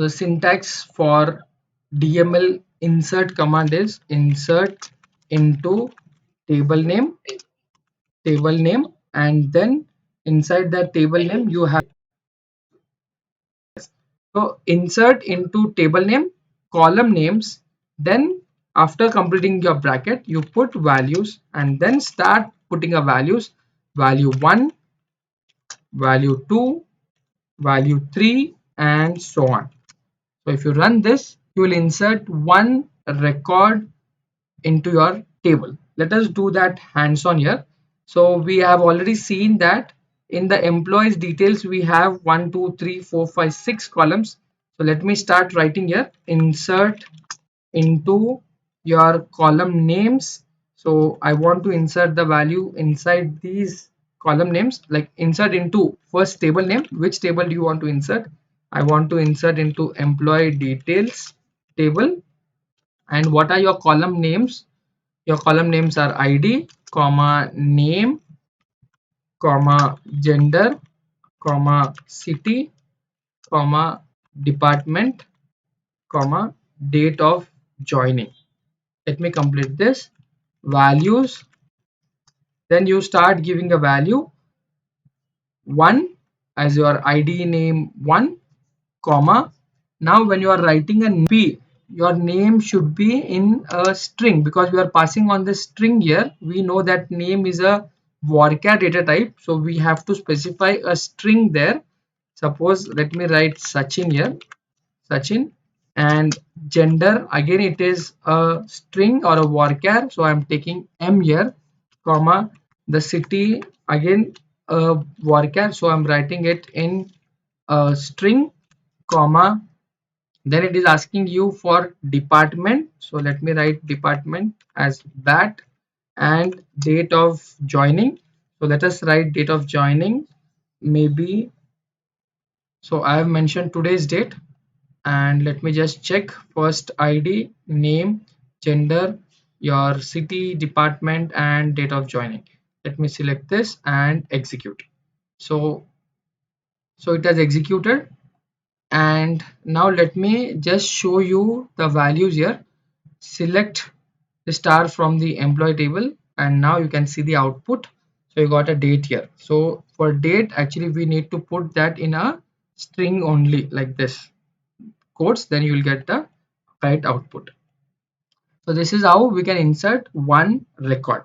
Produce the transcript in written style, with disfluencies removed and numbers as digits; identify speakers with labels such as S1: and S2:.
S1: So the syntax for DML insert command is insert into table name, and then inside that table name you have, so insert into table name, column names, then after completing your bracket you put values and then start putting a values, value 1, value 2, value 3, and so on. So if you run this, you will insert one record into your table. Let us do that hands-on here. So we have already seen that in the employees details we have 1 2 3 4 5 6 columns. So let me start writing here, insert into your column names. So I want to insert the value inside these column names, like insert into first table name. Which table do you want to insert? I want to insert into employee details table. And what are your column names? Your column names are ID, comma name, comma gender, comma city, comma department, comma date of joining. Let me complete this. Values, then you start giving a value 1 as your ID name 1, comma. Now when you are writing a p, your name should be in a string, because we are passing on the string here. We know that name is a varchar data type, so we have to specify a string there. Suppose let me write Sachin here, Sachin, and gender again it is a string or a varchar, so I'm taking M here, comma the city again a varchar, so I'm writing it in a string, comma then it is asking you for department, so let me write department as that, and date of joining, so let us write date of joining maybe, so I have mentioned today's date. And let me just check first ID, name, gender, your city, department, and date of joining. Let me select this and execute. So it has executed, and now let me just show you the values here. Select the star from the employee table, and now you can see the output. So you got a date here. So for date actually we need to put that in a string only, like this quotes, then you will get the right output. So this is how we can insert one record.